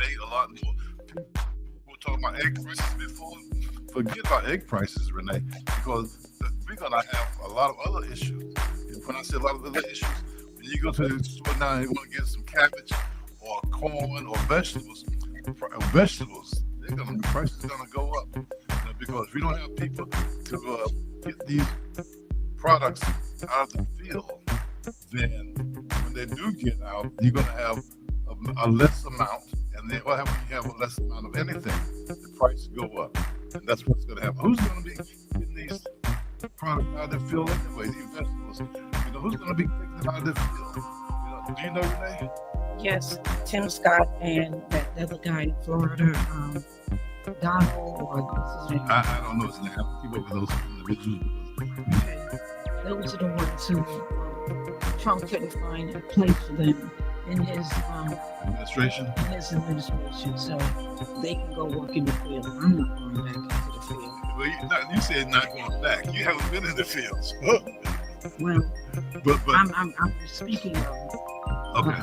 pay a lot more. People were talking about egg prices before. Forget about egg prices, Renee, because we're gonna have a lot of other issues. And when I say a lot of other issues, when you go to the store now and you want to get some cabbage or corn or vegetables, the price is gonna go up. Because we don't have people to get these products out of the field, then when they do get out, you're going to have a less amount. And then what happens when you have a less amount of anything? The price go up. And that's what's going to happen. Who's going to be getting these products out of the field anyway, these vegetables? Who's going to be taking them out of the field? Do you know, Renee? Yes, Tim Scott and that other guy in Florida, Donald, or what's his name? I don't know his name. I have to keep up with those individuals. Okay. Those are the ones who Trump couldn't find a place for them in his administration. So they can go work in the field. I'm not going back into the field. Well, you said not going back. You haven't been in the fields. Well, but I'm speaking of. Okay.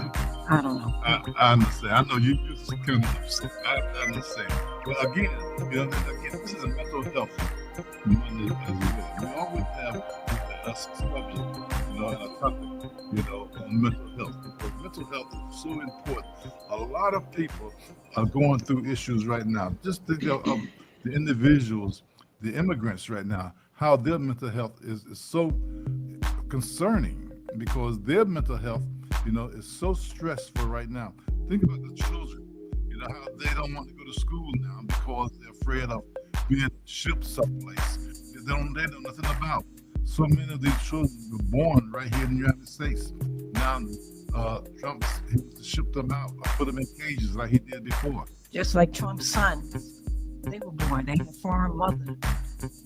I don't know. I understand. I know you kind of upset. I understand. But again, this is a mental health Monday as well. We always have a subject, and a topic, on mental health. Because mental health is so important. A lot of people are going through issues right now. Just think of the individuals, the immigrants right now, how their mental health is so concerning because their mental health is so stressful right now. Think about the children, how they don't want to go to school now because they're afraid of being shipped someplace. They know nothing about. So many of these children were born right here in the United States. Now, Trump shipped them out or put them in cages like he did before. Just like Trump's sons. They were born. They have foreign mothers.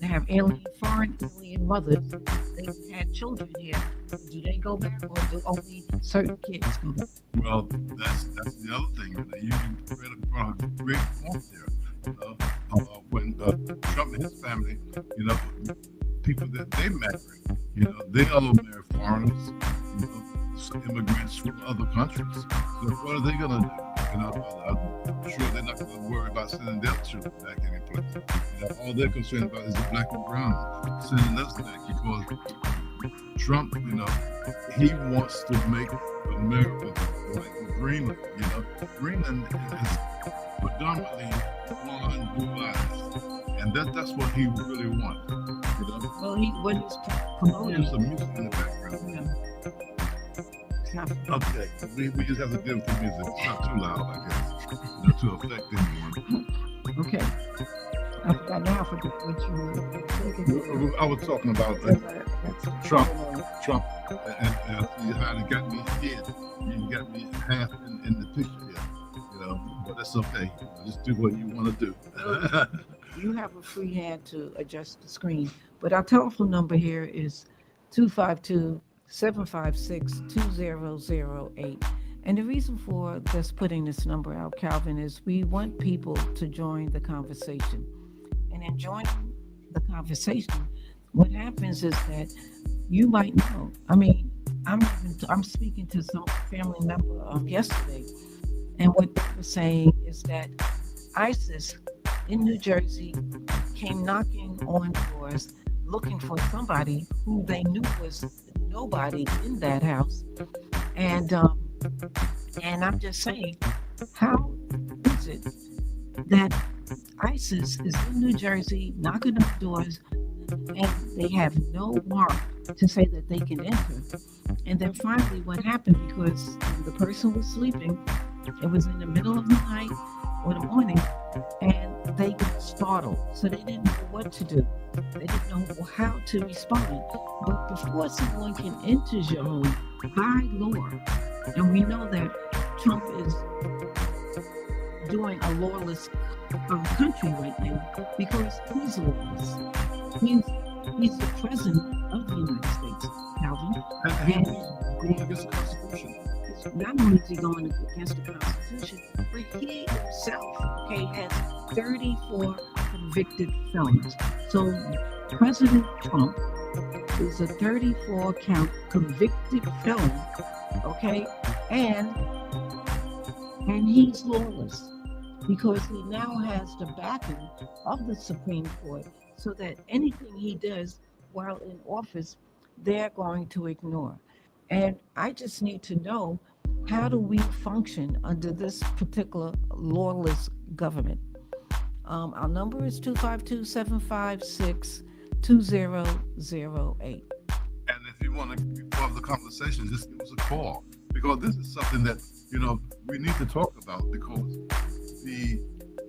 They have foreign alien mothers. They had children here. Do they go back, or do only certain kids go back? Well, that's the other thing. You read a great point there. When Trump and his family, people that they marry, they all marry foreigners, immigrants from other countries. So what are they gonna do? I'm sure they're not going to worry about sending their children back any place. All they're concerned about is the black and brown, sending us back because Trump, he wants to make America like Greenland. Greenland is predominantly blonde, blue eyes, and that's what he really wants. Well, what he's promoting. There's some music in the background. Okay, we just have to get with the music. It's not too loud, I guess, not to affect anyone. Okay. I forgot now what you were thinking. I was talking about Trump, and how he got me hid. He got me half in the picture here, but that's okay. Just do what you want to do. You have a free hand to adjust the screen, but our telephone number here is 252-756-2008. And the reason for us putting this number out, Calvin, is we want people to join the conversation. And in joining the conversation, what happens is that you might know. I mean, I'm speaking to some family member yesterday, and what they were saying is that ISIS in New Jersey came knocking on doors looking for somebody who they knew was nobody in that house. And I'm just saying, how is it that ISIS is in New Jersey knocking on doors and they have no mark to say that they can enter? And then finally what happened, because the person was sleeping, it was in the middle of the night or the morning, and they got startled. So they didn't know what to do. They didn't know how to respond. But before someone can enter your home, by law, and we know that Trump is doing a lawless country right now because he's lawless. He's the president of the United States, Calvin. And going against the Constitution. Not only is he going against the Constitution, but he himself, has 34 convicted felons. So President Trump is a 34 count convicted felon, and he's lawless. because he now has the backing of the Supreme Court so that anything he does while in office, they're going to ignore. And I just need to know, how do we function under this particular lawless government? Our number is 252-756-2008. And if you want to be part of the conversation, just give us a call, because this is something that we need to talk about, because the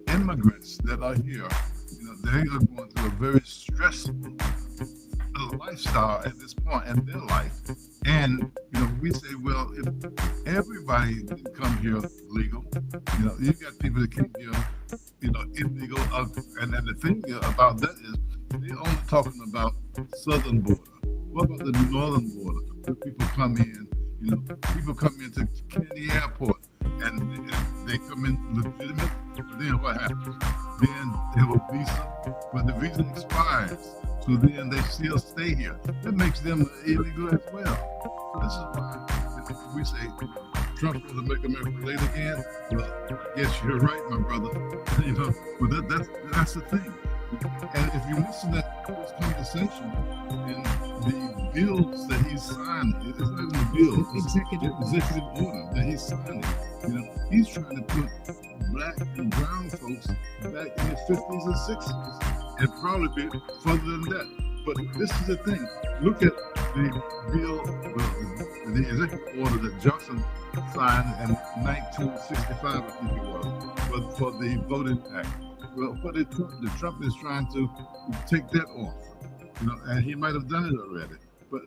immigrants that are here, they are going through a very stressful lifestyle at this point in their life. And we say, well, if everybody can come here legal, you got people that came here, illegal. And the thing about that is, they're only talking about southern border. What about the northern border? Where people come in, people come into Kennedy Airport, and they come in legitimate. Then what happens? Then they have a visa, but the visa expires. So then they still stay here. That makes them illegal as well. This is why we say Trump will make America great again. Well, yes, you're right, my brother. But that's the thing. And if you listen to this conversation and the bills that he's signing, it's not even a bill, it's executive order that he's signing. He's trying to put black and brown folks back in the 50s and 60s, and probably be further than that. But this is the thing. Look at the bill, the executive order that Johnson signed in 1965, I think it was, but for the Voting Act. Well, what Trump is trying to take that off, and he might have done it already. But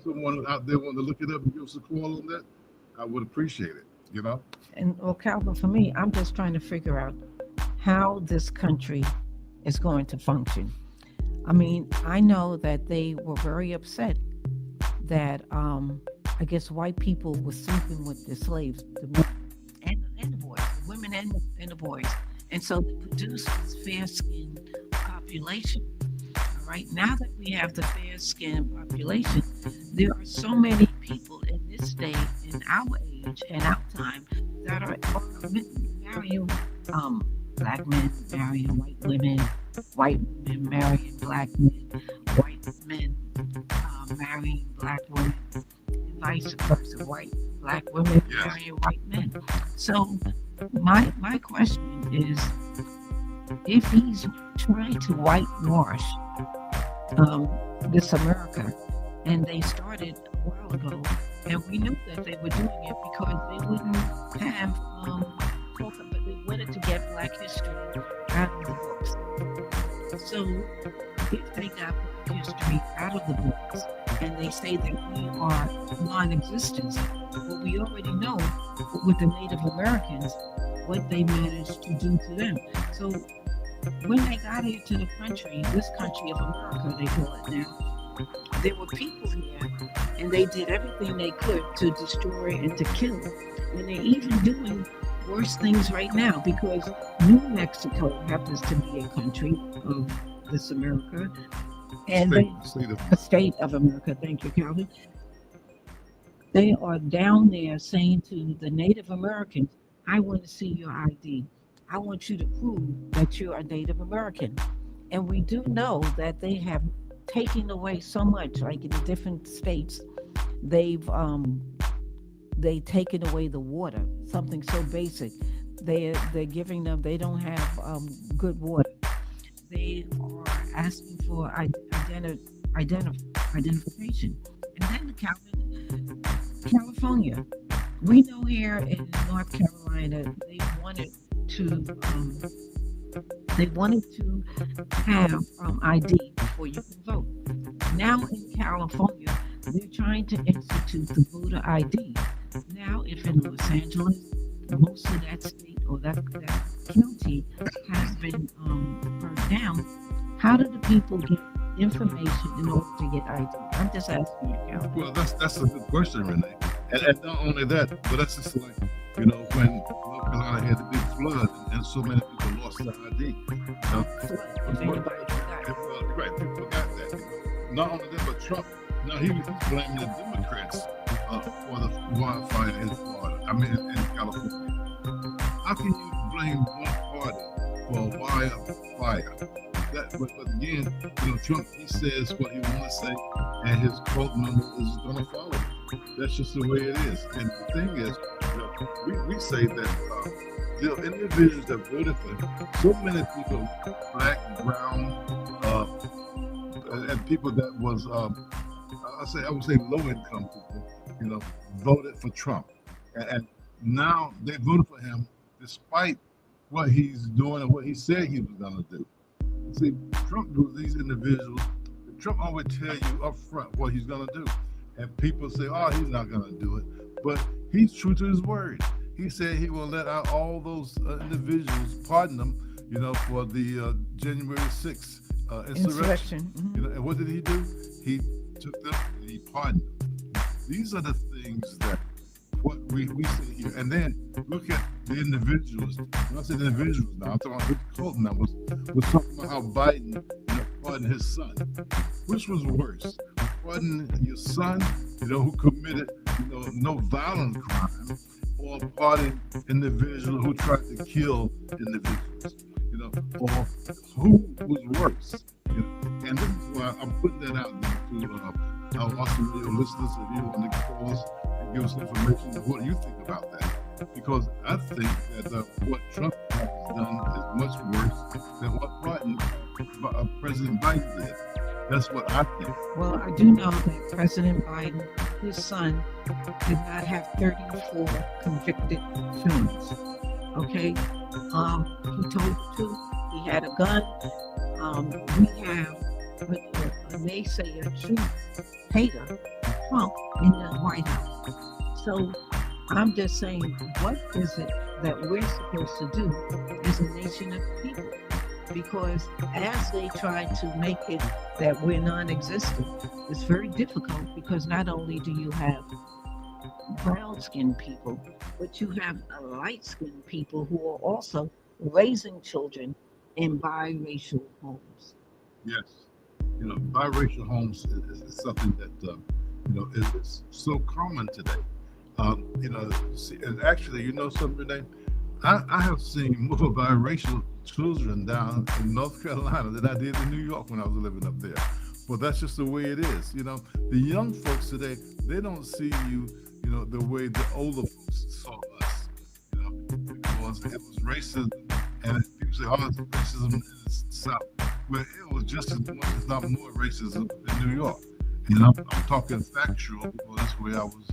someone out there want to look it up and give us a call on that, I would appreciate it. And well, Calvin, for me, I'm just trying to figure out how this country is going to function. I mean, I know that they were very upset that I guess white people were sleeping with their slaves, the men and the boys, the women and the boys. And so they produced this fair-skinned population. All right, now that we have the fair-skinned population, there are so many people in this day, in our age and our time, that are marrying black men, marrying white women marrying black men, white men marrying black women, and vice versa, black women marrying white men. So my question is, if he's trying to whitewash this America, and they started a while ago, and we knew that they were doing it because they wouldn't have but they wanted to get Black history out of the books. So if they got Black history out of the books, and they say that we are non-existent, but we already know with the Native Americans what they managed to do to them. So when they got here to the country, this country of America, they call it now, there were people here, and they did everything they could to destroy and to kill. And they're even doing worse things right now, because New Mexico happens to be a country of this America, and a state of America. Thank you, Calvin. They are down there saying to the Native Americans, I want to see your ID. I want you to prove that you're a Native American. And we do know that they have taken away so much, like in different states, they've taken away the water, something so basic. They're giving them, they don't have good water. They are asking for identification. And then California. We know here in North Carolina, they wanted to have ID before you can vote. Now in California, they're trying to institute the voter ID. Now, if in Los Angeles, most of that state or that county has been burnt down, how do the people get information in order to get ID? I'm just asking you, Cal. Well, that's a good question, Renee. And not only that, but that's just like, when North Carolina had the big flood and so many people lost their ID. Right, people forgot that. Not only that, but Trump, now he was blaming the Democrats for the wildfire in Florida, in California. How can you blame one for a while fire. But again, Trump, he says what he want to say, and his cult member is going to follow him. That's just the way it is. And the thing is, we say that the individuals that voted for him, so many people, black, brown, and people that was, I would say low income people, voted for Trump. And now they voted for him despite what he's doing and what he said he was going to do. See, Trump was these individuals. Trump always tell you up front what he's going to do. And people say, oh, he's not going to do it. But he's true to his word. He said he will let out all those individuals, pardon them, for the January 6th insurrection. Mm-hmm. And what did he do? He took them and he pardoned them. These are the things that what we say here. And then look at the individuals. When I say individuals now, I'm talking about his cult members. We're talking about how Biden pardoned his son. Which was worse? Pardon your son, who committed, no violent crime, or pardon individuals who tried to kill individuals, or who was worse? And this is why I'm putting that out there to our awesome radio listeners. If you want to call us and give us information of what you think about that, because I think that what Trump has done is much worse than what President Biden did. That's what I think. Well, I do know that President Biden, his son, did not have 34 convicted felons. Okay? He told the truth. He had a gun. We have a naysayer, true hater, Trump in the White House. So I'm just saying, what is it that we're supposed to do as a nation of people? Because as they try to make it that we're non-existent, it's very difficult, because not only do you have brown-skinned people, but you have light-skinned people who are also raising children in biracial homes. Yes. Biracial homes is something that, is so common today. And actually, something, Renee? I have seen more biracial children down in North Carolina than I did in New York when I was living up there. But that's just the way it is. The young folks today, they don't see you, the way the older folks saw us. Because it was racism, and people say, oh, it's racism in the South. Well, it was just as much, if not more, racism in New York. I'm talking factual, because that's where I was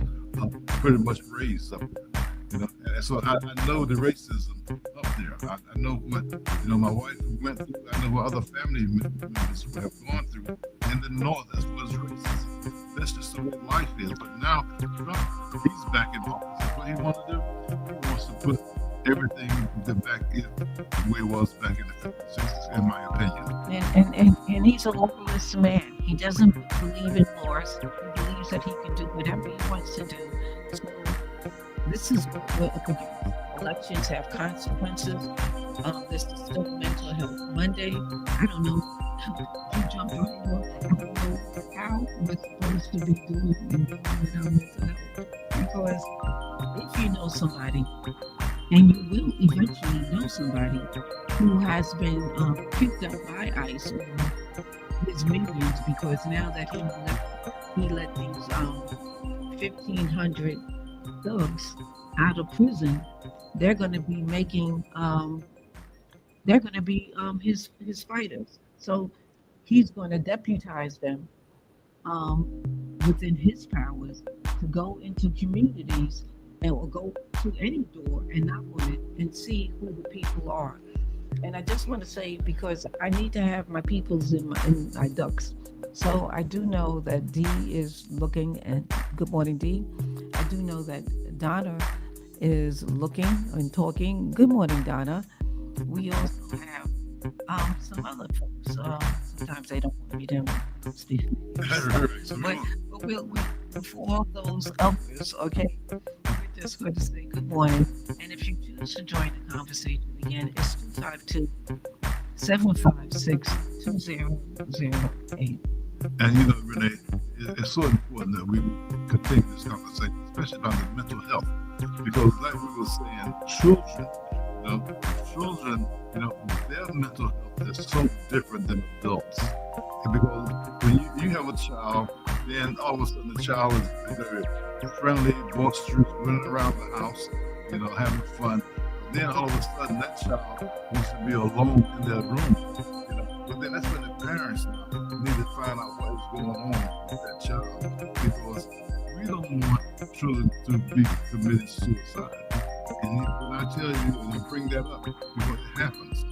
pretty much raised up there. And so I know the racism up there. I know what my wife went through. I know what other family members have gone through in the North as well as racism. That's just the way life is. But now Trump, he's back in office. What he wants to do? He wants to put everything back in the way it was back in the 50s, in my opinion. And he's a globalist man. He doesn't believe in wars. He believes that he can do whatever he wants to do. So this is what we're up against. Elections have consequences. This is still Mental Health Monday. I don't know. You jumped on it. I don't know how we're supposed to be doing with our mental health. Because if you know somebody, and you will eventually know somebody who has been picked up by ICE or his minions, because now that he let these 1,500 thugs out of prison, they're going to be making his fighters. So he's going to deputize them within his powers to go into communities and will go to any door and knock on it and see who the people are. And I just want to say, because I need to have my peoples in my ducks. So I do know that Dee is looking, and good morning, Dee. I do know that Donna is looking and talking. Good morning, Donna. We also have some other folks. Sometimes they don't want to be them, Steve. But we'll for all those others, okay? We're just going to say good morning. And if you choose to join the conversation again, it's 252-756-2008. And Renee, it's so important that we continue this conversation, especially about the mental health, because like we were saying, children children, their mental health is so different than adults. And because when you have a child, then all of a sudden the child is very friendly, boisterous, running around the house, having fun. Then all of a sudden that child wants to be alone in their room. But then that's when the parents need to find out what is going on with that child, because we don't want children to be committing suicide. And when I tell you and I bring that up, because it happens,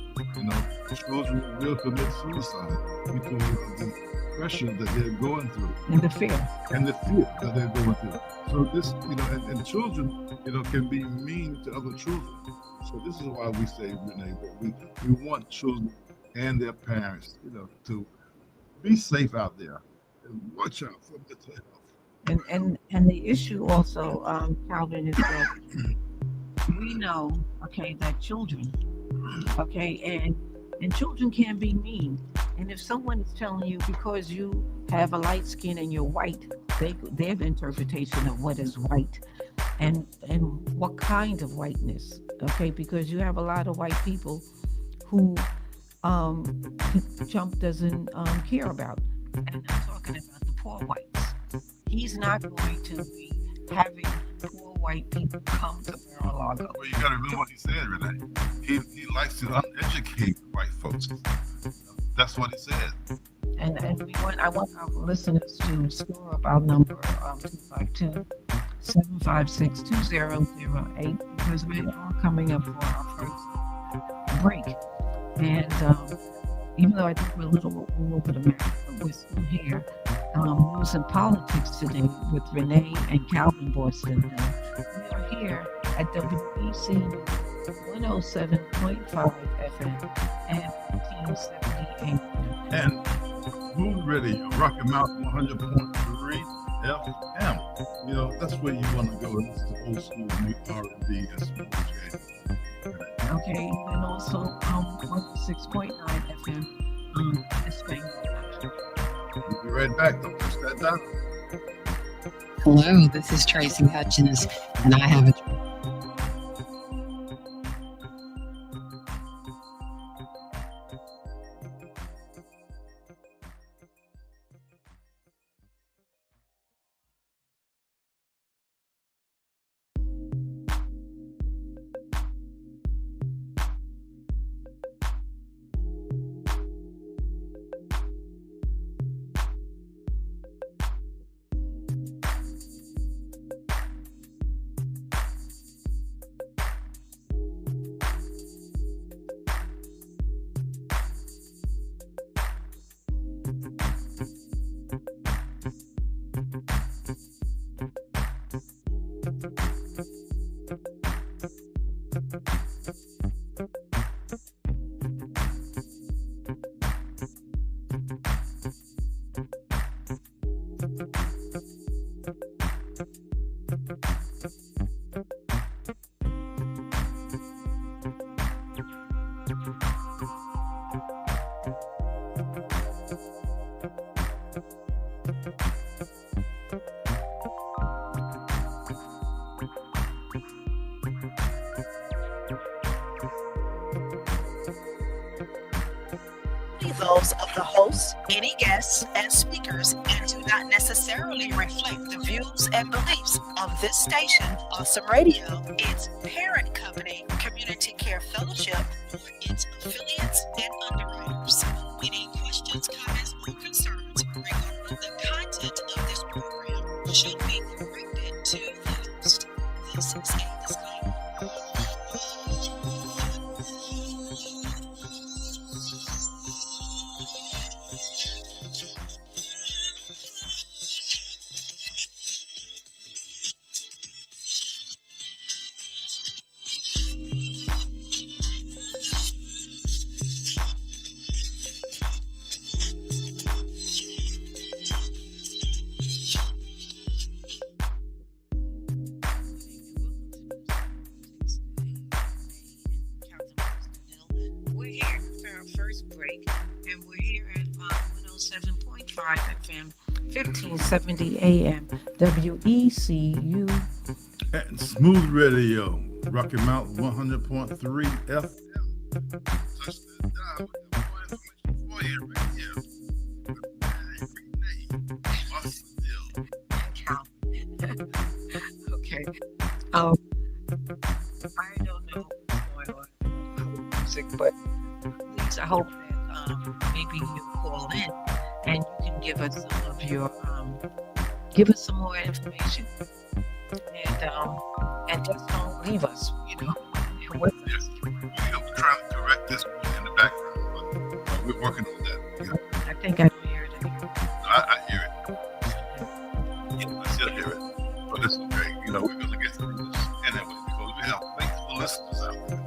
children will commit suicide because of the pressure that they're going through. And the fear. And the fear that they're going through. So this, and children, can be mean to other children. So this is why we say, Renee, that we want children and their parents, to be safe out there and watch out for mental health. And the issue also, Calvin, is that we know, that children, and children can be mean. And if someone is telling you because you have a light skin and you're white, their interpretation of what is white and what kind of whiteness, because you have a lot of white people who Trump doesn't care about. And I'm talking about the poor whites. He's not going to be having poor white people come to Mar-a-Lago. Well, you got to remember what he said, Renee. He likes to uneducate white folks. That's what he said. And I want our listeners to store up our number 252-756-2008, because we are coming up for our first break. And even though I think we're a little over the map, we're still here. News and politics today with Renee and Calvin Boston. We are here at WEC 107.5 FM and 1570 AM. And Smooth Radio, Rocky Mountain 100.3 FM. That's where you want to go. This is the old school new R&B and smooth jazz. Okay, and also 106.9 FM. Spain. We'll be right back. Don't push that down. Hello, this is Tracy Hutchins, and I have a those of the hosts, any guests, and speakers, and do not necessarily reflect the views and beliefs of this station, Awesome Radio, its parent company, Community Care Fellowship, or its affiliates and underwriters. Any questions, comments, or concerns regarding the content of this program should be directed to the host. This is a disclaimer. Break, and we're here at 107.5 FM, 1570 AM, WECU. And Smooth Radio, Rocky Mountain 100.3 FM, Touch that dial. We have more information for you right here. Renee, Boston. Okay. Um, I don't know what's going on with music, but please, I hope that maybe you call in and you can give us some of your give us some more information, and just don't leave us, with Yes, we're trying to correct this in the background, but we're working on that. Yeah. I think I don't hear it anymore. I hear it. Yeah, I still hear it. But it's okay. We're going to get through this anyway because we have faithful listeners out there.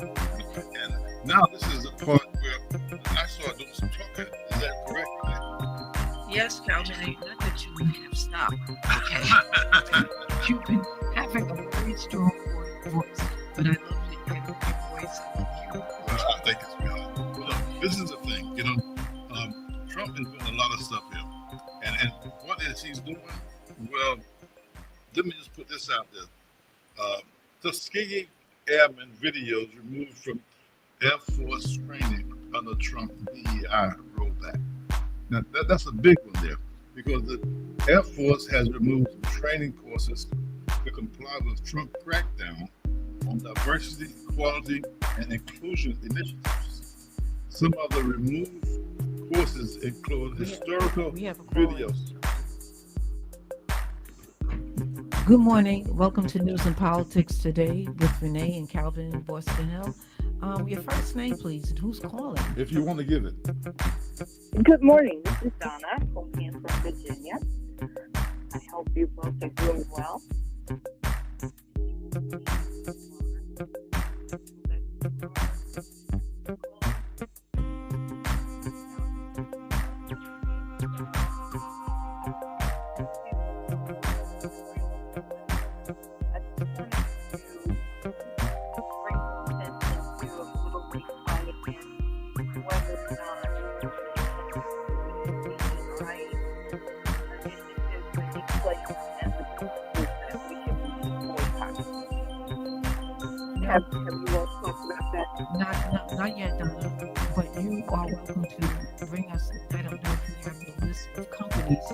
And now this is the part where I start doing some talking. Is that correct, Renee? Yes, Calvin, not that you have stopped, okay? You've been having a very strong voice, but I love your voice. I love you. Well, I think it's real. Well, look, this is the thing. Trump is doing a lot of stuff here. And what is he's doing? Well, let me just put this out there. Tuskegee Airmen videos removed from Air Force training under Trump DEI rollback. Now, that's a big one there because the Air Force has removed some training courses to comply with Trump crackdown on diversity, equality, and inclusion initiatives. Some of the removed courses include historical videos. Good morning. Welcome to News and Politics Today with Renee and Calvin in Boston Hill. Your first name, please, and who's calling? If you want to give it. Good morning. This is Donna, calling in from Virginia. I hope you both are doing well. Have you all talked about that? Not yet, Donna, but you are welcome to bring us, I don't know if you have the list of companies,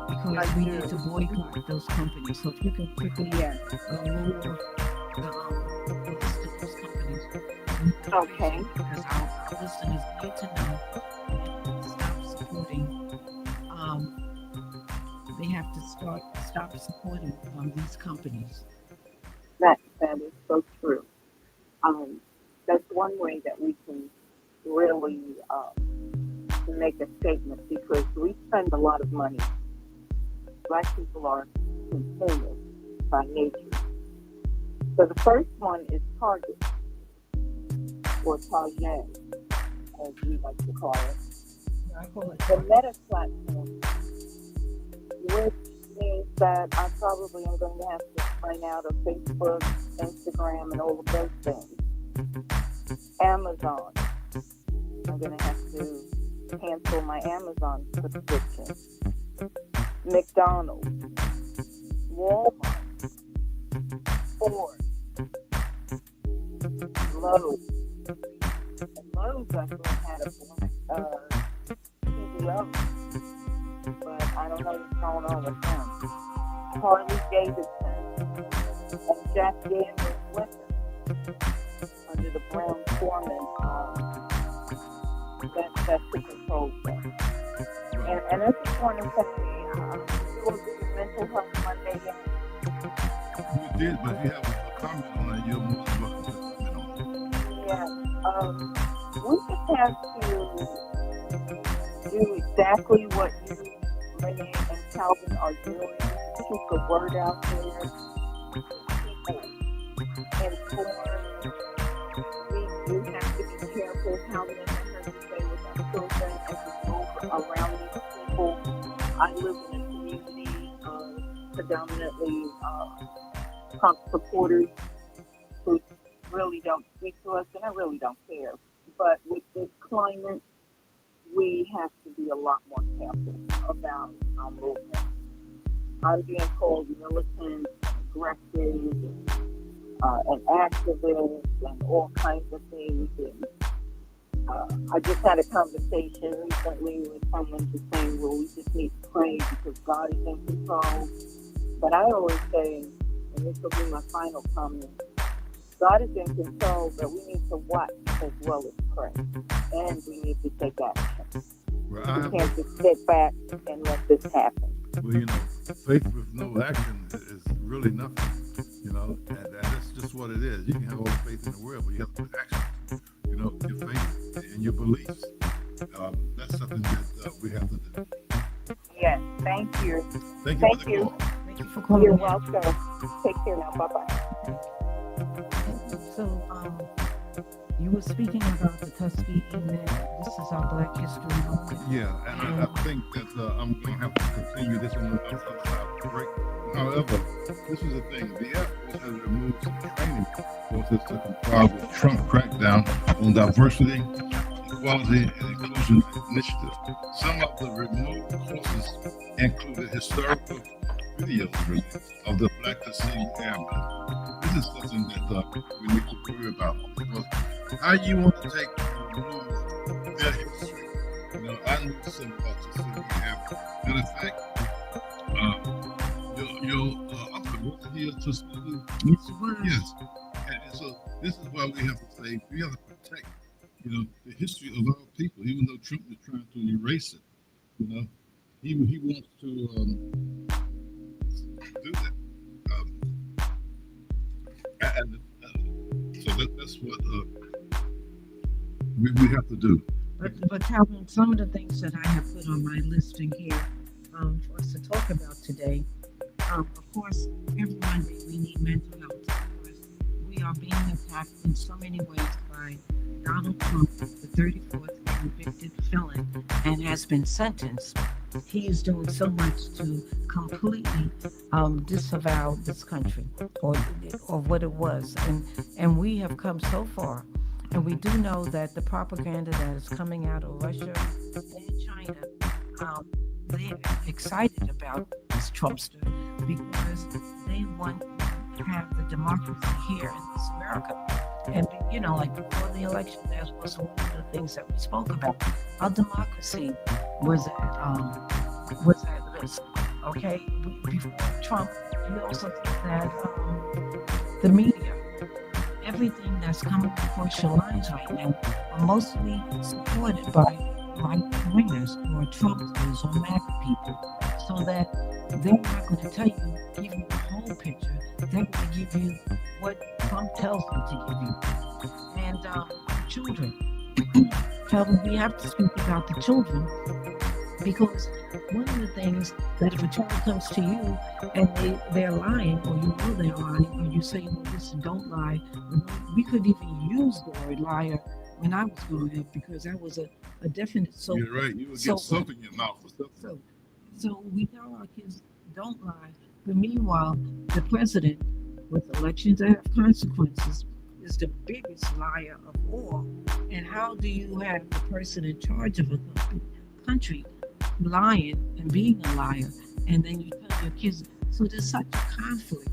because we need to boycott those companies. So if you can quickly move the list of those companies. Okay. Because our listeners need to know and stop supporting, they have to stop supporting these companies. That is so true. That's one way that we can really make a statement because we spend a lot of money. Black people are consumers by nature. So the first one is Target, or Target, as we like to call it. I call it The Meta platform, which means that I probably am going to have to sign out of Facebook, Instagram, and all of those things. Amazon, I'm going to have to cancel my Amazon subscription. McDonald's, Walmart, Ford, Lowe's. And Lowe's actually had a black CEO, but I don't know what's going on with them. Harley Davidson and Jack Daniels Liquor under the Brown Foreman, that's the control thing. And I just want to say, we'll do Mental Health Monday. You did, but if you have a comment on it, you're more than welcome to comment on it. Yeah, we just have to do exactly what you, Renee, and Calvin are doing. Keep the word out there. People informed. We do have to be careful how we say with our children as we move around these people. I live in a community of predominantly Trump supporters who really don't speak to us, and I really don't care. But with this climate, we have to be a lot more careful about our movement. I'm being called militant, aggressive, and activist, and all kinds of things. And I just had a conversation recently with someone just saying, well, we just need to pray because God is in control. But I always say, and this will be my final comment, God is in control, but we need to watch as well as pray. And we need to take action. Well, We can't just sit back and let this happen. well, faith with no action is really nothing, and that's just what it is. You can have all the faith in the world, but you have to put action. Your faith and your beliefs. That's something that we have to do. Yes, thank you. Thank you Thank for the you. call. Thank you for calling. You're in. welcome. Take care now. Bye-bye. So, you were speaking about the Tuskegee Amen. This is our Black History Moment. Yeah, and I think that I'm going to have to continue this on the other side of the break. However, this is the thing. The Air Force has removed some training courses to comply with Trump crackdown on diversity, equality, and inclusion initiative. Some of the removed courses included historical videos of the Black Tuskegee Airmen. This is something that we need to worry about, because how you want to take and remove their history. I knew something about Tuskegee Airmen. Matter of fact, your uncle, wasn't he a Tuskegee? Yes, it was. Yes. And so this is why we have to say, we have to protect, the history of our people, even though Trump is trying to erase it. He wants to do that. So that's what we have to do. But Calvin, some of the things that I have put on my listing here for us to talk about today, of course, every Monday we need mental health. Of course, we are being attacked in so many ways by Donald Trump, the 34th convicted felon, and has been sentenced. He is doing so much to completely disavow this country or what it was, and we have come so far. And we do know that the propaganda that is coming out of Russia and China, they're excited about this Trumpster because they want to have the democracy here in this America. And, like before the election, that was one of the things that we spoke about. Our democracy was at risk, okay? Before Trump, we also think that the media, everything that's coming across your lines right now are mostly supported by right-wingers or Trumpsters or MAGA people, so that they're not going to tell you, give you the whole picture. They're going to give you what Trump tells them to give you. And children, Calvin, we have to speak about the children, because one of the things that if a child comes to you and they're lying, or you know they're lying, or you say, well, listen, don't lie. We couldn't even use the word liar when I was growing up, because that was a definite soap. You're right. You would get soap in your mouth or something. So we tell our kids, don't lie. But meanwhile, the president, with elections that have consequences, is the biggest liar of all. And how do you have the person in charge of a country lying and being a liar, and then you tell your kids? So there's such a conflict.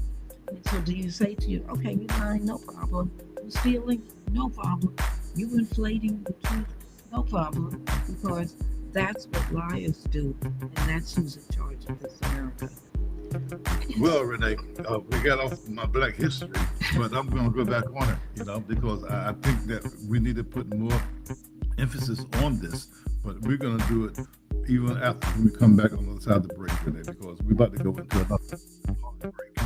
And so do you say to you, okay, you're lying, no problem. You're stealing, no problem. You inflating the truth, no problem. Because that's what liars do, and that's who's in charge of this America. Well, Renee, we got off my Black history, but I'm going to go back on it, because I think that we need to put more emphasis on this, but we're going to do it even after we come back on the other side of the break, Renee, because we're about to go into another break.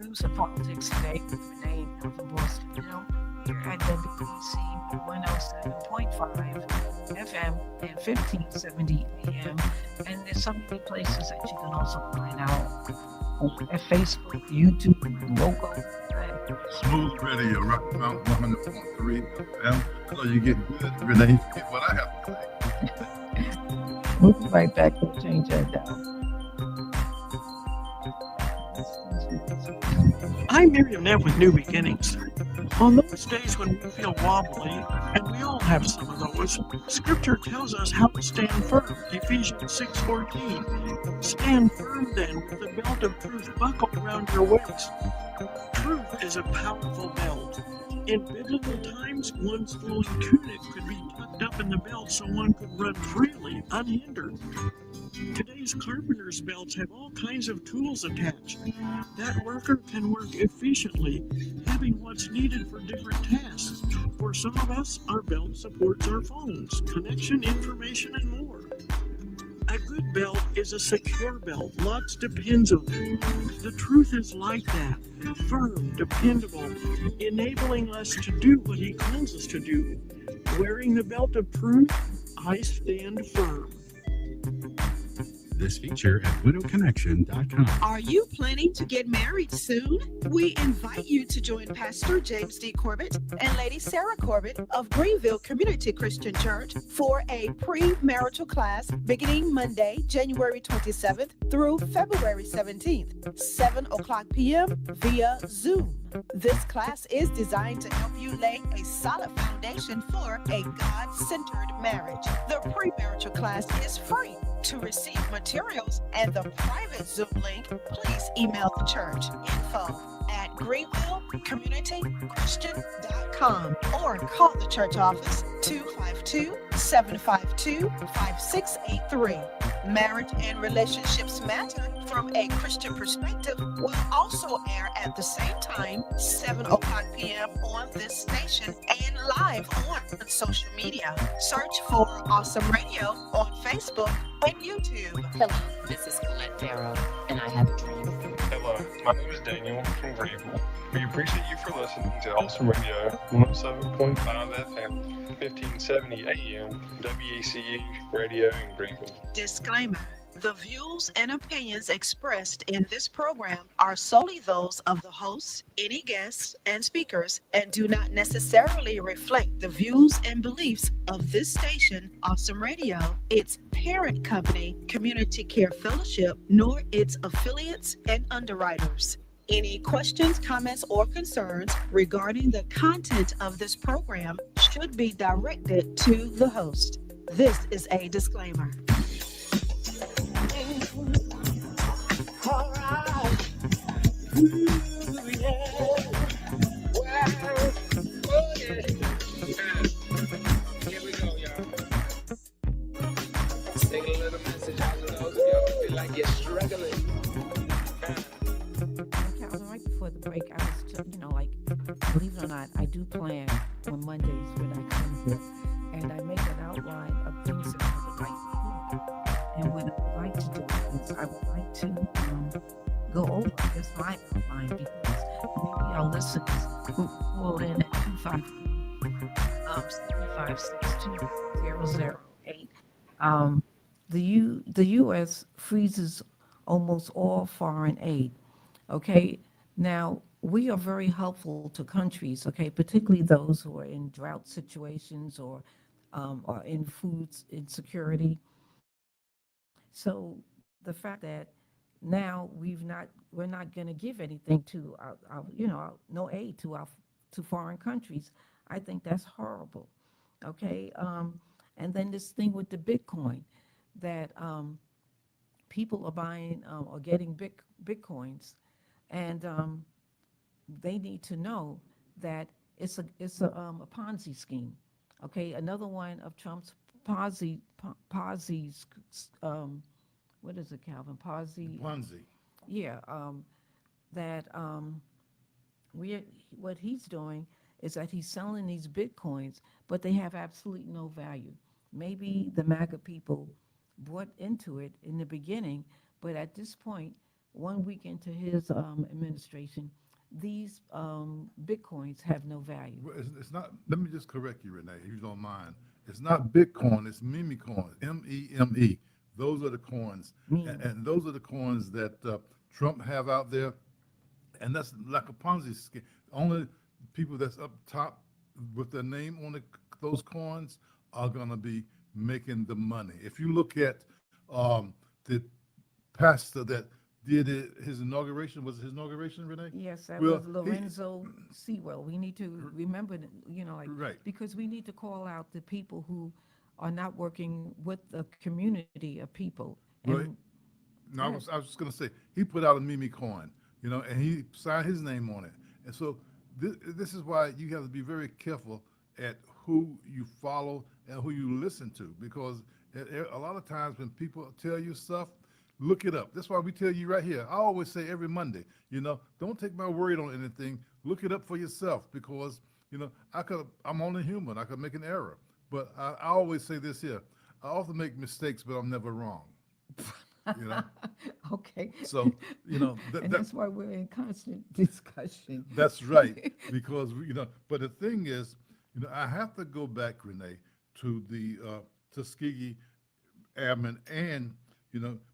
News and politics today with Renee from Boston. Here at WBC 107.5 FM and 1570 AM. And there's so many places that you can also find out at Facebook, YouTube, local. Smooth Radio, Rock Mountain 100.3 FM. So you get good, Renee. You get what I have to say. We'll be right back. We'll change that down. I'm Miriam Neff with New Beginnings. On those days when we feel wobbly, and we all have some of those, Scripture tells us how to stand firm. Ephesians 6:14. Stand firm then with the belt of truth buckled around your waist. Truth is a powerful belt. In biblical times, one's flowing tunic could be tucked up in the belt so one could run freely, unhindered. Today's carpenter's belts have all kinds of tools attached. That worker can work efficiently, having what's needed for different tasks. For some of us, our belt supports our phones, connection, information, and more. A good belt is a secure belt. Lots depends on it. The truth is like that. Firm, dependable, enabling us to do what he calls us to do. Wearing the belt of truth, I stand firm. This feature at widowconnection.com. Are you planning to get married soon? We invite you to join Pastor James D. Corbett and Lady Sarah Corbett of Greenville Community Christian Church for a premarital class beginning Monday, January 27th through February 17th, 7 o'clock p.m. via Zoom. This class is designed to help you lay a solid foundation for a God-centered marriage. The premarital class is free. To receive materials and the private Zoom link, please email the church info@greenvillecommunitychristian.com or call the church office 252-752-5683. Marriage and Relationships Matter from a Christian perspective will also air at the same time, 7 o'clock p.m. on this station and live on social media. Search for Awesome Radio on Facebook and YouTube. Hello, this is Colette Farrow, and I have a dream. Hello, my name is Daniel from Greenville. We appreciate you for listening to Awesome Radio 107.5 FM, 1570 AM, WECU Radio in Greenville. Disclaimer. The views and opinions expressed in this program are solely those of the host, any guests, and speakers, and do not necessarily reflect the views and beliefs of this station, Awesome Radio, its parent company, Community Care Fellowship, nor its affiliates and underwriters. Any questions, comments, or concerns regarding the content of this program should be directed to the host. This is a disclaimer. All right. Ooh, yeah. Well, oh, yeah. Here we go, y'all. Sing a little message out to those of y'all who feel like you're struggling. Calvin, right before the break, I was, like, believe it or not, I do plan on Mondays when I come here, and I make an outline of things that I would like to do. And what I would like to do is I would like to go over this my outline because maybe our listeners who call in at 252-756-2008. The U.S. freezes almost all foreign aid. Okay, now we are very helpful to countries. Okay, particularly those who are in drought situations or in food insecurity. So the fact that now we're not going to give anything to our no aid to foreign countries, I think that's horrible. Okay, and then this thing with the Bitcoin that people are buying or getting Bitcoins, and they need to know that it's a Ponzi scheme. Okay, another one of Trump's Ponzi's, what is it, Calvin? Ponzi. Yeah, that what he's doing is that he's selling these Bitcoins, but they have absolutely no value. Maybe the MAGA people bought into it in the beginning, but at this point, 1 week into his administration, these Bitcoins have no value. Well, it's not, let me just correct you, Renee, if you don't mind. It's not Bitcoin, it's meme coins, M-E-M-E. Those are the coins. And those are the coins that Trump have out there. And that's like a Ponzi scheme. Only people that's up top with their name on those coins are going to be making the money. If you look at the pastor that did his inauguration, was it his inauguration, Renee? Yes, that was Lorenzo Sewell. We need to remember, right. Because we need to call out the people who are not working with the community of people. Right. No, I was just going to say, he put out a meme coin, and he signed his name on it. And so this is why you have to be very careful at who you follow and who you listen to, because a lot of times when people tell you stuff, look it up. That's why we tell you right here. I always say every Monday, don't take my word on anything. Look it up for yourself, because I'm only human. I could make an error, but I always say this here. I often make mistakes, but I'm never wrong. You know. Okay. So And that's why we're in constant discussion. that's right, because But the thing is, I have to go back, Renee, to the Tuskegee Airmen, and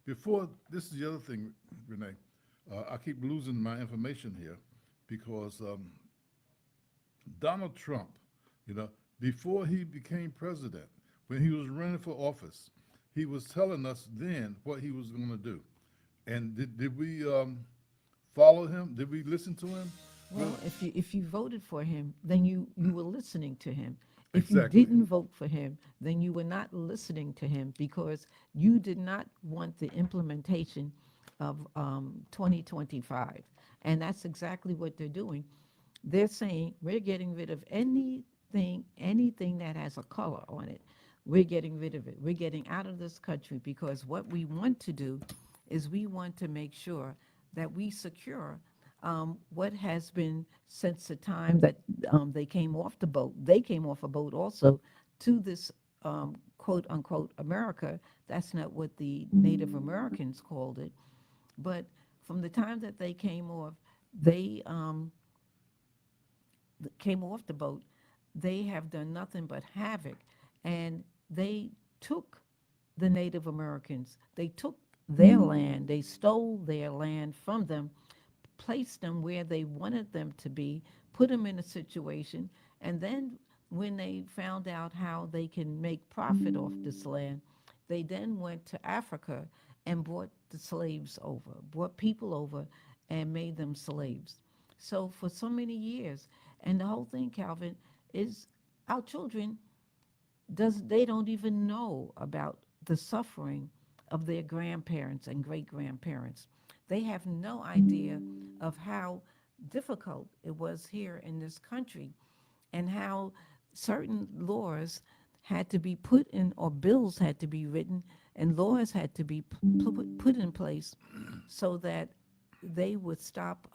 before this is the other thing, Renee. I keep losing my information here because Donald Trump, you know, before he became president, when he was running for office, he was telling us then what he was going to do. And did we follow him? Did we listen to him? Well, Well, if you voted for him, then you were listening to him. If you exactly. didn't vote for him, then you were not listening to him because you did not want the implementation of 2025. And that's exactly what they're doing. They're saying we're getting rid of anything that has a color on it. We're getting rid of it. We're getting out of this country because what we want to do is we want to make sure that we secure what has been since the time that they came off the boat. They came off a boat also to this quote unquote America. That's not what the Native Americans called it. But from the time that they they came off the boat, they have done nothing but havoc. And they took the Native Americans, they took their land, they stole their land from them, placed them where they wanted them to be, put them in a situation, and then when they found out how they can make profit off this land, they then went to Africa and brought the slaves over, brought people over and made them slaves. So for so many years, and the whole thing, Calvin, is our children does they don't even know about the suffering of their grandparents and great grandparents. They have no idea of how difficult it was here in this country and how certain laws had to be put in or bills had to be written and laws had to be put in place so that they would stop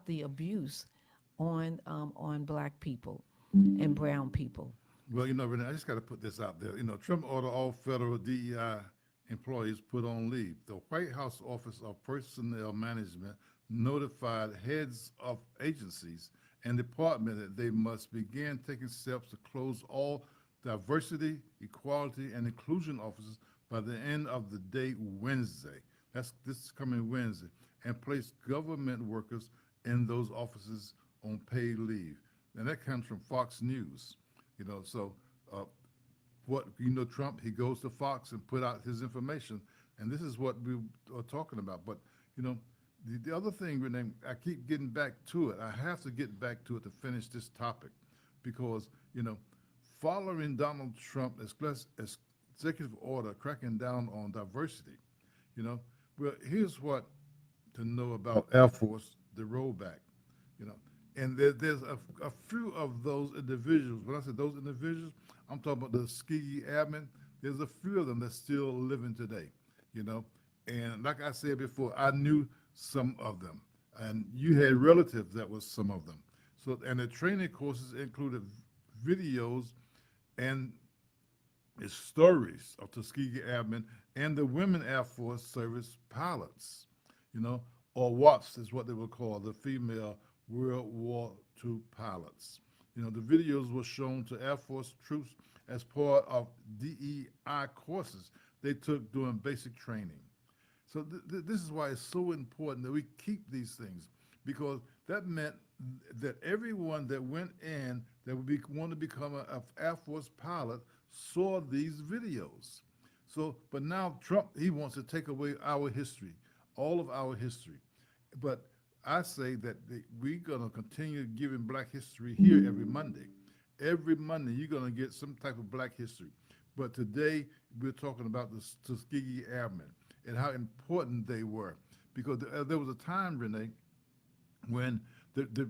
the abuse on black people and brown people. well, Renee, I just got to put this out there. Trump ordered all federal DEI employees put on leave. The White House Office of Personnel Management notified heads of agencies and departments that they must begin taking steps to close all diversity, equality, and inclusion offices by the end of the day Wednesday. That's this coming Wednesday, and place government workers in those offices on paid leave. And that comes from Fox News. So uh, Trump, he goes to Fox and put out his information, and this is what we are talking about. But you know, the other thing, Renee, I keep getting back to it. I have to get back to it to finish this topic, because following Donald Trump as executive order cracking down on diversity, you know, well, here's what to know about Air Force, the rollback, you know. And there's a few of those individuals. When I say those individuals, I'm talking about the Tuskegee Airmen. There's a few of them that's still living today, you know. And like I said before, I knew some of them, and you had relatives that was some of them. So, and the training courses included videos and stories of Tuskegee Airmen and the Women Air Force Service pilots, you know, or WAPs is what they were called, the female World War II pilots. The videos were shown to Air Force troops as part of DEI courses they took during basic training. So this is why it's so important that we keep these things, because that meant that everyone that went in that want to become an Air Force pilot saw these videos. So, but now Trump, he wants to take away our history, all of our history. But I say that we're going to continue giving Black history here every Monday. Every Monday, you're going to get some type of Black history. But today, we're talking about the Tuskegee Airmen and how important they were. Because there was a time, Renee, when the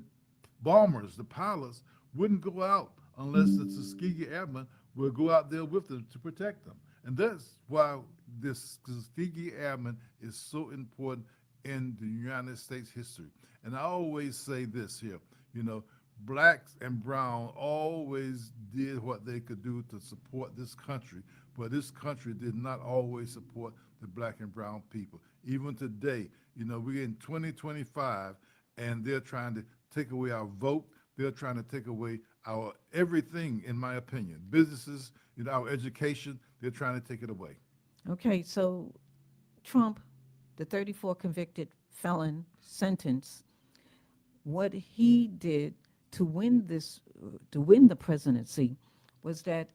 bombers, the pilots, wouldn't go out unless the Tuskegee Airmen would go out there with them to protect them. And that's why this Tuskegee Airmen is so important in the United States history. And I always say this here, you know, blacks and brown always did what they could do to support this country, but this country did not always support the black and brown people. Even today, you know, we're in 2025 and they're trying to take away our vote. They're trying to take away our everything, in my opinion. Businesses, you know, our education, they're trying to take it away. Okay, so Trump, the 34 convicted felon sentence, what he did to win the presidency was that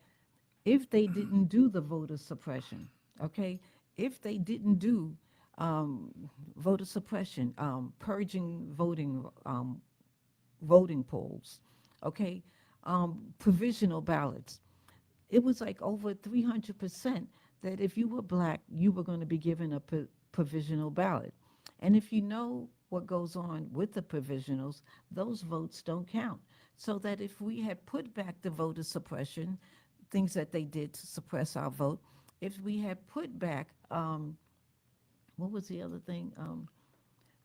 if they didn't do the voter suppression, okay, if they didn't do voter suppression, purging voting polls, okay, provisional ballots, it was like over 300% that if you were black, you were going to be given a provisional ballot. And if you know what goes on with the provisionals, those votes don't count. So that if we had put back the voter suppression, things that they did to suppress our vote, if we had put back, what was the other thing?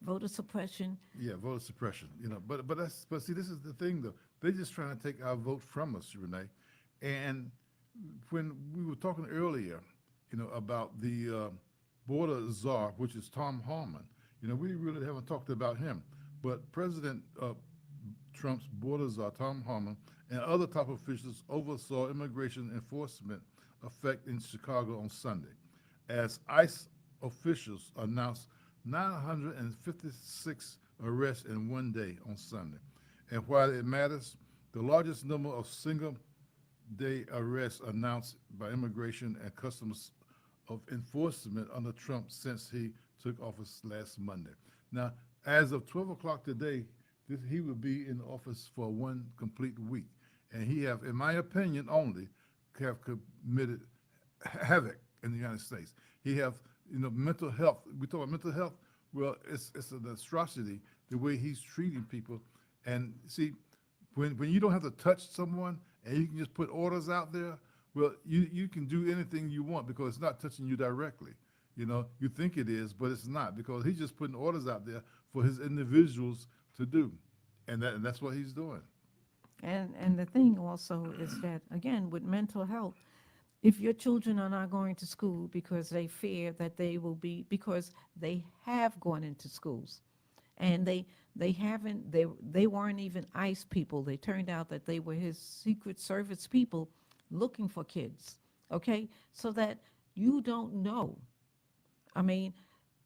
Voter suppression. Yeah, voter suppression. You know, but see, this is the thing though. They're just trying to take our vote from us, Renee. And when we were talking earlier, you know, about the border czar, which is Tom Harmon. You know, we really haven't talked about him, but President Trump's border czar, Tom Harmon, and other top officials oversaw immigration enforcement effect in Chicago on Sunday, as ICE officials announced 956 arrests in one day on Sunday. And while it matters, the largest number of single-day arrests announced by Immigration and Customs of Enforcement under Trump since he took office last Monday. Now, as of 12 o'clock today, he will be in office for one complete week. And he have, in my opinion only, have committed havoc in the United States. He have, you know, mental health. We talk about mental health. Well, it's an atrocity the way he's treating people. And see, when you don't have to touch someone and you can just put orders out there, well, you can do anything you want because it's not touching you directly. You know, you think it is, but it's not because he's just putting orders out there for his individuals to do, and that's what he's doing. And the thing also is that, again, with mental health, if your children are not going to school because they fear that they will be, because they have gone into schools and they weren't even ICE people. They turned out that they were his Secret Service people looking for kids, okay? So that you don't know. I mean,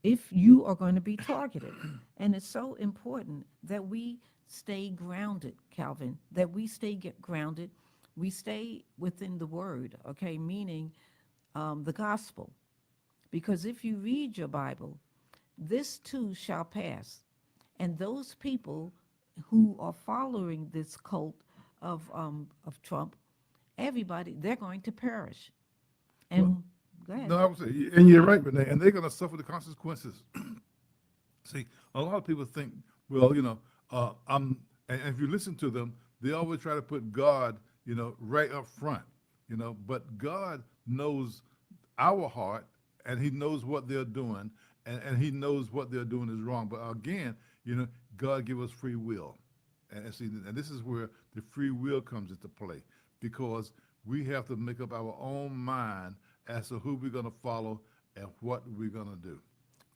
if you are going to be targeted. And it's so important that we stay grounded, Calvin, that we stay grounded. We stay within the word, okay, meaning the gospel. Because if you read your Bible, this too shall pass. And those people who are following this cult of Trump, everybody, they're going to perish. And go ahead. No, I would say, and you're right, Renee, and they're going to suffer the consequences. See, a lot of people think, well, you know, and if you listen to them, they always try to put God, you know, right up front, you know, but God knows our heart and he knows what they're doing and he knows what they're doing is wrong. But again, you know, God give us free will. And see, and this is where the free will comes into play because we have to make up our own mind as to who we're going to follow and what we're going to do.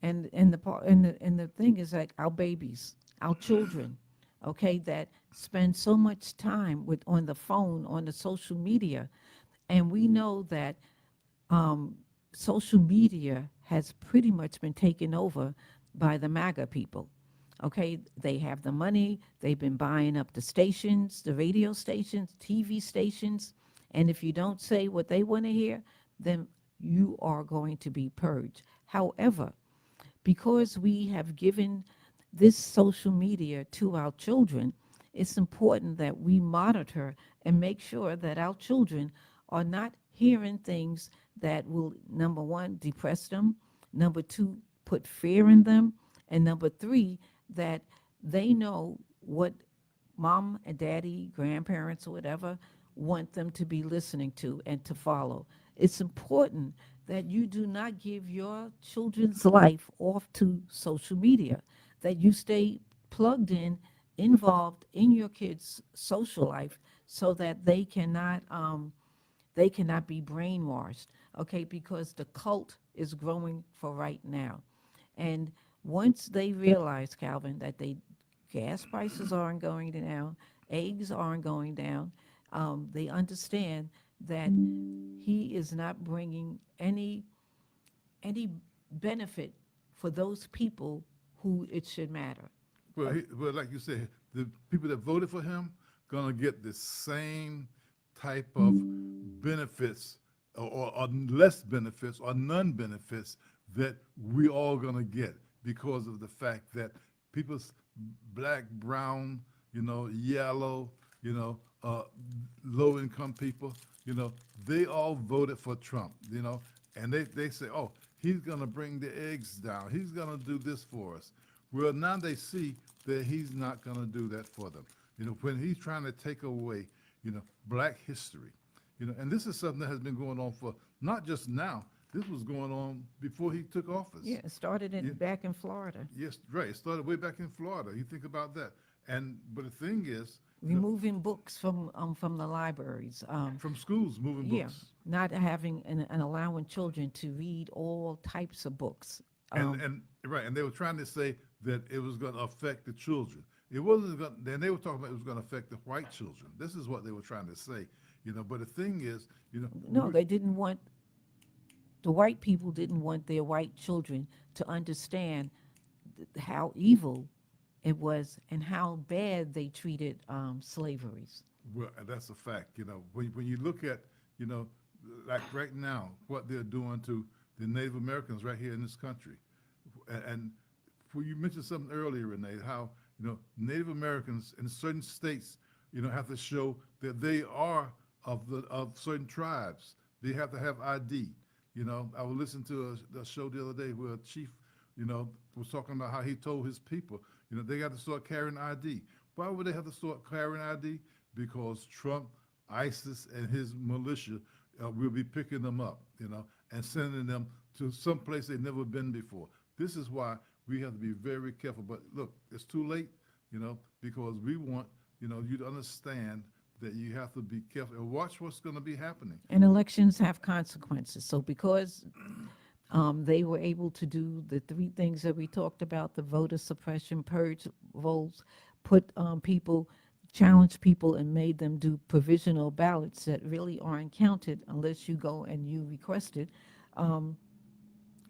And the thing is, like, our babies, our children, okay, that spend so much time on the phone, on the social media, and we know that social media has pretty much been taken over by the MAGA people. Okay, they have the money, they've been buying up the stations, the radio stations, TV stations, and if you don't say what they want to hear, then you are going to be purged. However, because we have given this social media to our children, it's important that we monitor and make sure that our children are not hearing things that will, number one, depress them, number two, put fear in them, and number three, that they know what mom and daddy, grandparents, or whatever want them to be listening to and to follow. It's important that you do not give your children's life off to social media, that you stay plugged in, involved in your kids' social life so that they cannot be brainwashed, okay? Because the cult is growing for right now. And once they realize, Calvin, that gas prices aren't going down, eggs aren't going down, they understand that he is not bringing any benefit for those people who it should matter. Well, well, like you said, the people that voted for him gonna get the same type of benefits, or less benefits, or none benefits that we all gonna get because of the fact that people's black, brown, yellow, you know, uh, low income people, they all voted for Trump, and they say, oh, he's gonna bring the eggs down. He's gonna do this for us. Well, now they see that he's not going to do that for them. When he's trying to take away, black history, and this is something that has been going on for not just now. This was going on before he took office. Yeah, it started back in Florida. Yes, right. It started way back in Florida. You think about that. But the thing is, Removing books from the libraries. From schools, moving Yeah, books. not having and allowing children to read all types of books. And right, and they were trying to say that it was going to affect the children. It wasn't going. Then they were talking about it was going to affect the white children. This is what they were trying to say, But the thing is, No, they didn't want the white people didn't want their white children to understand how evil it was and how bad they treated slaveries. well, that's a fact. When you look at, you know, like right now, what they're doing to the Native Americans right here in this country, and well, you mentioned something earlier, Renee, how Native Americans in certain states, have to show that they are of certain tribes. They have to have ID. I was listening to a show the other day where a chief, was talking about how he told his people, they got to start carrying ID. Why would they have to start carrying ID? Because Trump, ISIS, and his militia will be picking them up, and sending them to some place they've never been before. This is why we have to be very careful. But look, it's too late, because we want, you to understand that you have to be careful and watch what's going to be happening. And elections have consequences. So because they were able to do the three things that we talked about: the voter suppression, purge votes, put challenge people, and made them do provisional ballots that really aren't counted unless you go and you request it. Um,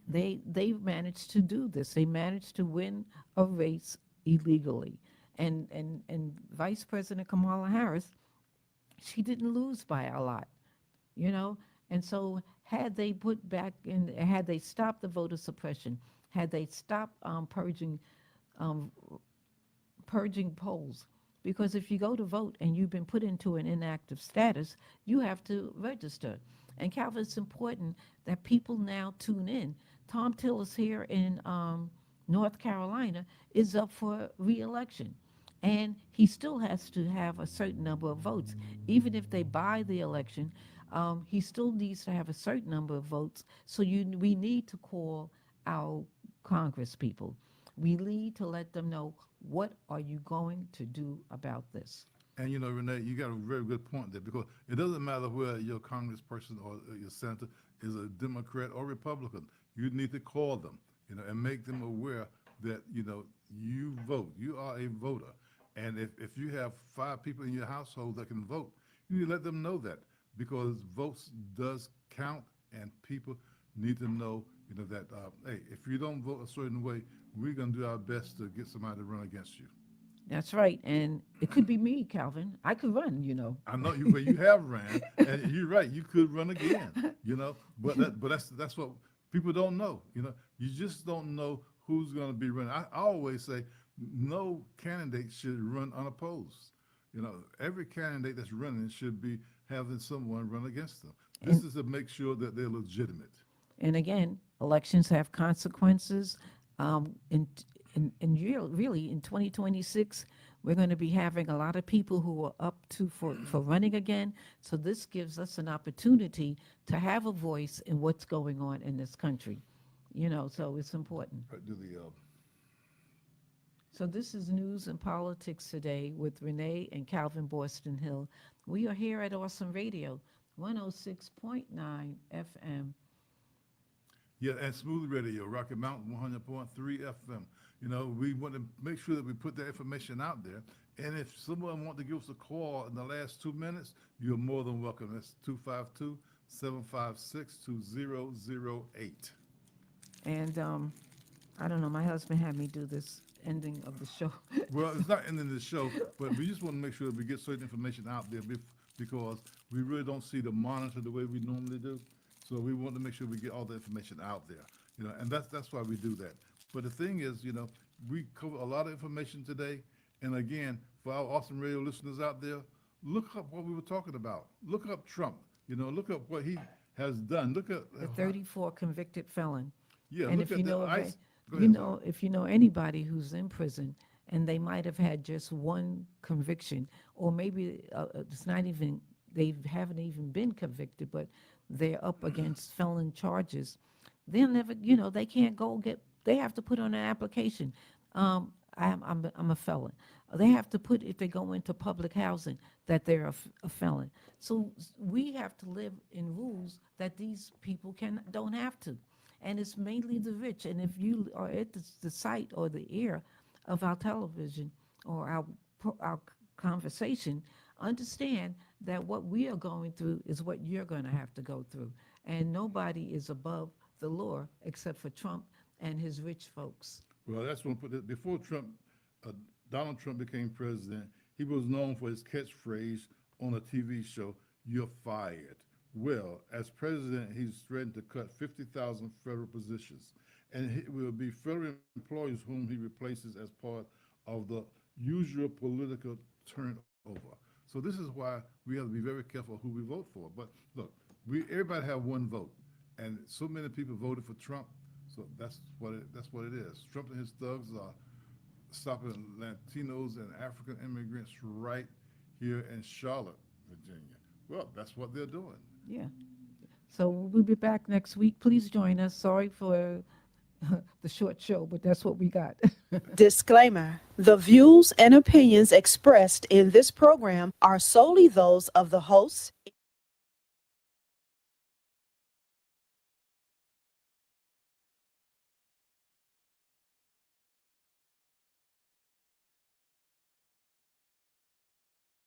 they managed to do this. They managed to win a race illegally, and Vice President Kamala Harris, she didn't lose by a lot, you know. And so had they stopped the voter suppression, had they stopped um, purging polls, because if you go to vote and you've been put into an inactive status, you have to register. And Calvin, it's important that people now tune in. Tom Tillis here in North Carolina is up for reelection. And he still has to have a certain number of votes. Even if they buy the election, he still needs to have a certain number of votes. So we need to call our Congress people. We need to let them know, what are you going to do about this? And Renee, you got a very good point there, because it doesn't matter whether your congressperson or your senator is a Democrat or Republican. You need to call them, and make them aware that you vote. You are a voter, and if you have 5 people in your household that can vote, you need to let them know that, because votes does count, and people need to know that hey, if you don't vote a certain way, we're gonna do our best to get somebody to run against you. That's right. And it could be me, Calvin. I could run. I know you, but you have ran, and you're right. You could run again, but that's what people don't know. You just don't know who's going to be running. I always say no candidate should run unopposed. Every candidate that's running should be having someone run against them. This is to make sure that they're legitimate. And again, elections have consequences. and really in 2026, we're going to be having a lot of people who are up to for running again. So this gives us an opportunity to have a voice in what's going on in this country. So it's important. Do the So this is News and Politics Today with Renee and Calvin Boston Hill. We are here at Awesome Radio, 106.9 FM. Yeah, and Smooth Radio, Rocky Mountain 100.3 FM. We want to make sure that we put that information out there. And if someone wants to give us a call in the last 2 minutes, you're more than welcome. That's 252-756-2008. And I don't know, my husband had me do this ending of the show. Well, it's not ending the show, but we just want to make sure that we get certain information out there because we really don't see the monitor the way we normally do. So we want to make sure we get all the information out there, and that's why we do that. But the thing is, we cover a lot of information today. And again, for our Awesome Radio listeners out there, look up what we were talking about. Look up Trump, look up what he has done. Look at the 34 convicted felon. Yeah, and look if at you the know, ICE. if you know anybody who's in prison and they might have had just one conviction, or maybe it's not even, they haven't even been convicted, but they're up against felon charges, they'll never, they can't go they have to put on an application. I'm a felon. They have to put, if they go into public housing, that they're a felon. So we have to live in rules that these people don't have to. And it's mainly the rich. And if you are at the site or the ear of our television or our conversation, understand that what we are going through is what you're going to have to go through. And nobody is above the law except for Trump and his rich folks. Well, that's when before Donald Trump became president, he was known for his catchphrase on a TV show, "You're fired." Well, as president, he's threatened to cut 50,000 federal positions, and it will be federal employees whom he replaces as part of the usual political turnover. So this is why we have to be very careful who we vote for. But look, everybody have one vote, and so many people voted for Trump. So that's what it is. Trump and his thugs are stopping Latinos and African immigrants right here in Charlotte, Virginia. Well, that's what they're doing. Yeah. So we'll be back next week. Please join us. Sorry for the short show, but that's what we got. Disclaimer: the views and opinions expressed in this program are solely those of the hosts